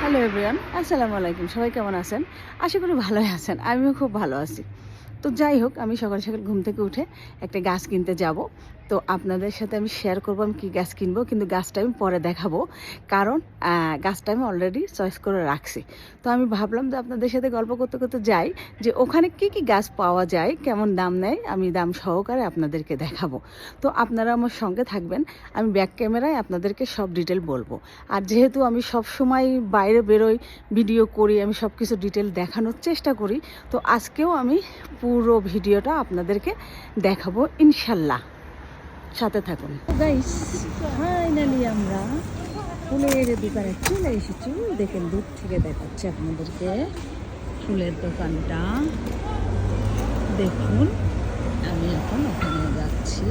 Hello everyone, আসসালামু আলাইকুম। সবাই কেমন আছেন? আশা করি ভালোই আছেন। আমিও খুব ভালো আছি। তো যাই হোক, আমি সকাল সকাল ঘুম থেকে উঠে একটা গাছ কিনতে যাব। তো আপনাদের সাথে আমি শেয়ার করব আমি কী গাছ কিনবো, কিন্তু গাছটা আমি পরে দেখাবো। কারণ গাছটা আমি অলরেডি চয়েস করে রাখছি। তো আমি ভাবলাম যে আপনাদের সাথে গল্প করতে করতে যাই যে ওখানে কী কী গাছ পাওয়া যায়, কেমন দাম নেয়, আমি দাম সহকারে আপনাদেরকে দেখাবো। তো আপনারা আমার সঙ্গে থাকবেন। আমি ব্যাক ক্যামেরায় আপনাদেরকে সব ডিটেল বলবো। আর যেহেতু আমি সব সময় বাইরে বেরোই, ভিডিও করি, আমি সব কিছু ডিটেল দেখানোর চেষ্টা করি। তো আজকেও আমি পুরো ভিডিওটা আপনাদেরকে দেখাবো ইনশাল্লাহ। সাথে থাকুন। গাইস, ফাইনালি আমরা ফুলের দোকানে চলে এসেছি। দেখেন, দূর থেকে দেখাচ্ছি আপনাদেরকে ফুলের দোকানটা। দেখুন, আমি এখন ওখানে যাচ্ছি।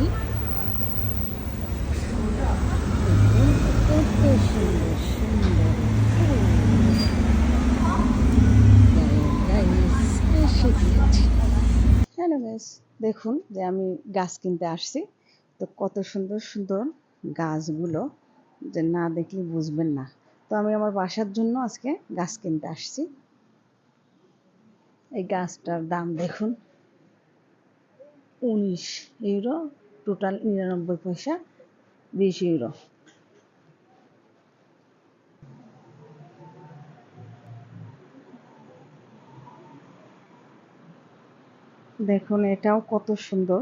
দেখুন কত সুন্দর সুন্দর হ্যালো গাইস, দেখুন যে আমি গাছ কিনতে আসছি। তো কত সুন্দর সুন্দর গাছগুলো, যে না দেখলে বুঝবেন না। তো আমি আমার বাসার জন্য আজকে গাছ কিনতে আসছি। এই গাছটার দাম দেখুন, 19 ইউরো, টোটাল 99 পয়সা, 20 ইউরো। দেখুন এটাও কত সুন্দর,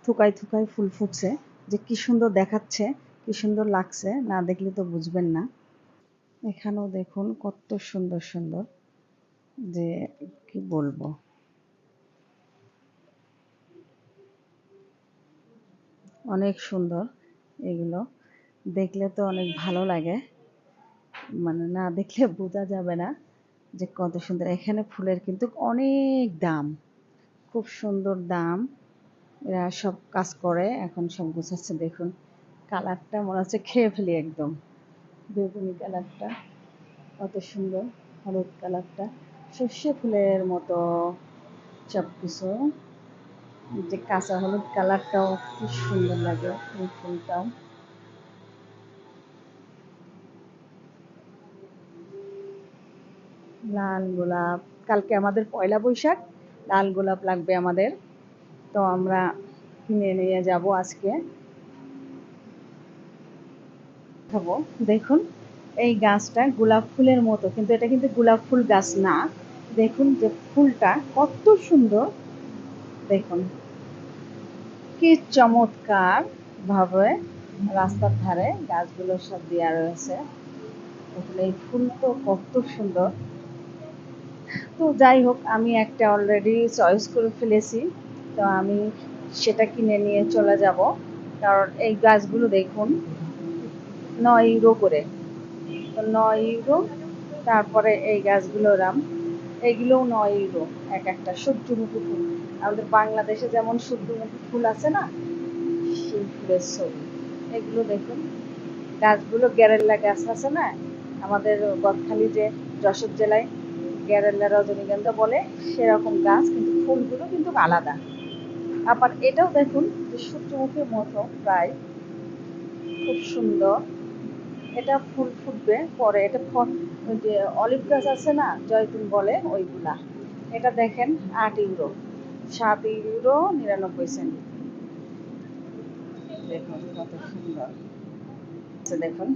থুকায় থুকায় ফুল ফুটছে। যে কি সুন্দর দেখাচ্ছে, কি সুন্দর লাগছে, না দেখলে তো বুঝবেন না। এখানেও দেখুন কত সুন্দর সুন্দর, যে কি বলবো। অনেক সুন্দর এগুলো, দেখলে তো অনেক ভালো লাগে, মানে না দেখলে বোঝা যাবে না যে কত সুন্দর। এখানে ফুলের কিন্তু অনেক দাম, খুব সুন্দর দাম। এরা সব কাজ করে, এখন সব গুছাচ্ছে। দেখুন কালারটা মনে হচ্ছে খেয়ে ফেলি একদম, বেগুনি কালারটা কত সুন্দর, হলুদ কালারটা সর্ষে ফুলের মতো সব কিছু। যে কাঁচা হলুদ কালারটাও খুব সুন্দর লাগে, এই ফুলটাও। লাল গোলাপ, কালকে আমাদের পয়লা বৈশাখ, লাল গোলাপ লাগবে আমাদের। তো আমরা কিনে নিয়ে যাব আজকে, খাবো। দেখুন এই গাছটা গোলাপ ফুলের মতো, কিন্তু এটা কিন্তু গোলাপ ফুল গাছ না। দেখুন যে ফুলটা কত সুন্দর, দেখুন কি চমৎকার ভাবে রাস্তার ধারে গাছগুলো সব দেওয়া রয়েছে। দেখুন এই ফুল তো কত সুন্দর। তো যাই হোক, আমি একটা অলরেডি চয়েস করে ফেলেছি। তো আমি সেটা কিনে নিয়ে চলে যাব। কারণ এই গাছগুলো দেখুন 9 ইউরো করে। তো 9 ইউরো, তারপরে এই গাছগুলোর দাম, এগুলোও 9 ইউরো। এক একটা সূর্যমুখী ফুল, আমাদের বাংলাদেশে যেমন সূর্যমুখী ফুল আছে না, সেই ফুলের ছবি। এগুলো দেখুন, গাছগুলো গ্যারেল্লা গাছ আছে না, আমাদের গদখালি যে যশোর জেলায় গ্যারেল্লা রজনীগন্ধা বলে, সেরকম গাছ, কিন্তু ফুলগুলো কিন্তু আলাদা। আবার এটাও দেখুন যে সূর্যমুখীর মতো প্রায়, খুব সুন্দর। এটা ফুল ফুটবে পরে, এটা ওই যে অলিভ গাছ আছে না, জয়তুন বলে ওইগুলা। এটা দেখেন 8 ইউরো, 7 ইউরো 99 সেন্ট। দেখুন কত সুন্দর, দেখুন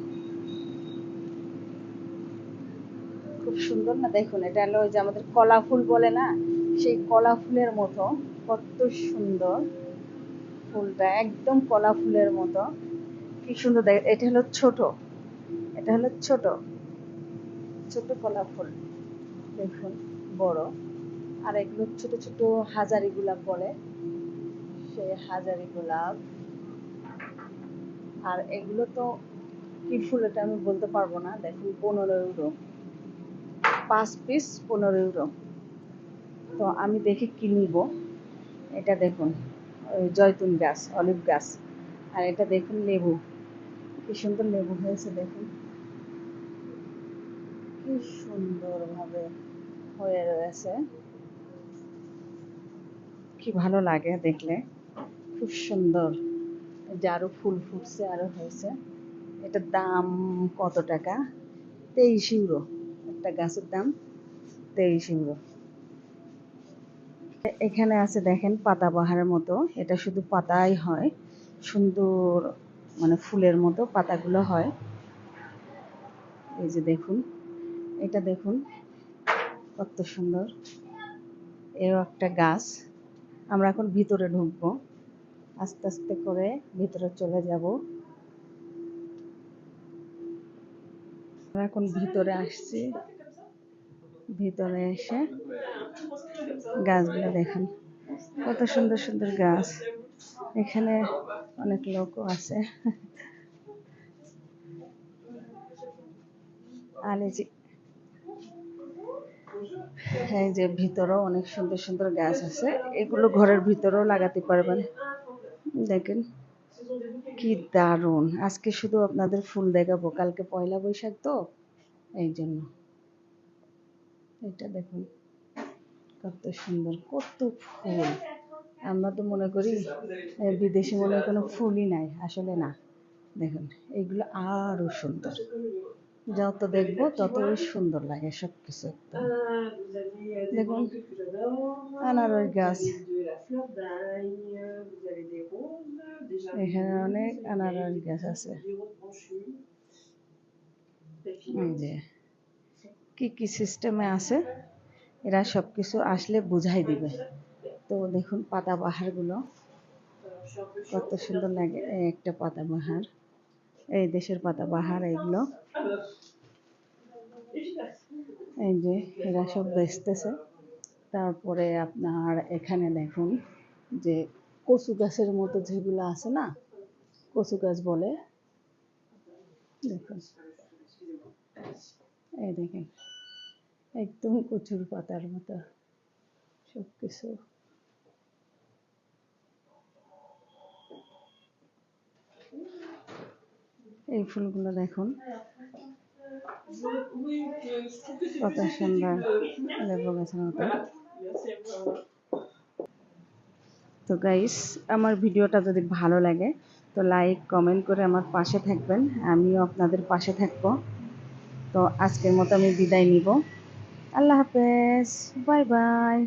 খুব সুন্দর না। দেখুন এটা হলো ওই যে আমাদের কলা ফুল বলে না, সেই কলা ফুলের মতো কত সুন্দর। ফুলটা একদম কলা ফুলের মতো, কি সুন্দর। এটা হলো ছোট, এটা হলো ছোট ছোট কলা ফুল। দেখুন বড়, আর এগুলো ছোট ছোট হাজারি গোলাপ বলে, সেই হাজারি গোলাপ। আর এগুলো তো কি ফুল এটা আমি বলতে পারবো না। দেখুন 15 ইউরো, 5 পিস 15 ইউরো। তো আমি দেখে কি নিব। এটা দেখুন ওই জয়তুন গাছ, অলিভ গাছ। আর এটা দেখুন লেবু, কি সুন্দর লেবু হয়েছে। দেখুন কি সুন্দরভাবে হয়ে রয়েছে, কি ভালো লাগে দেখলে, খুব সুন্দর। যে আরো ফুল ফুটছে, আরো হয়েছে। এটার দাম কত টাকা? 23 ইউরো, একটা গাছের দাম 23 ইউরো। এখানে আছে দেখেন পাতাবাহারের মতো, এটা শুধু পাতাই হয়, সুন্দর মানে ফুলের মতো পাতাগুলো হয়। এই যে দেখুন, এটা দেখুন কত সুন্দর, এও একটা গাছ। আমরা এখন ভিতরে ঢুকবো, আস্তে আস্তে করে ভিতরে চলে যাব। আমরা এখন ভিতরে আসছি, ভিতরে এসে গাছগুলো দেখেন কত সুন্দর সুন্দর গাছ। এখানে অনেক লোকও আছে। আর এই যে ভিতরেও অনেক সুন্দর সুন্দর গাছ আছে, এগুলো ঘরের ভিতরেও লাগাতে পারবেন। দেখেন কি দারুণ, আজকে শুধু আপনাদের ফুল দেখাবো, কালকে পয়লা বৈশাখ তো এই জন্য। এটা দেখুন কত সুন্দর, কত ফুল। আমরা তো মনে করি বিদেশি মনে হয় কোনো ফুলই নাই, আসলে না। দেখুন এইগুলো আরো সুন্দর, যত দেখবো ততই সুন্দর লাগে সবকিছু। একদম দেখুন আনারস গাছ, এখানে অনেক আনারস গাছ আছে। এই যে কি কি সিস্টেমে আছে, এরা সবকিছু আসলে বুঝাই দিবে। তো দেখুন পাতাবাহার গুলো কত সুন্দর লাগে, এই একটা পাতাবাহার, এই দেশের পাতাবাহার এগুলো। এই যে এরা সব বেচতেছে। তারপরে আপনার এখানে দেখুন যে কচু গাছের মতো যেগুলো আছে না, কচু গাছ বলে, দেখুন এই দেখেন একদম কচুর পাতার মতো সবকিছু। এই ফুলগুলো দেখুন কত সুন্দর, লেবু গাছের মতো। তো গাইস, আমার ভিডিওটা যদি ভালো লাগে তো লাইক কমেন্ট করে আমার পাশে থাকবেন, আমিও আপনাদের পাশে থাকবো। তো আজকের মতো আমি বিদায় নিব। আল্লাহ হাফেজ, বাই বাই।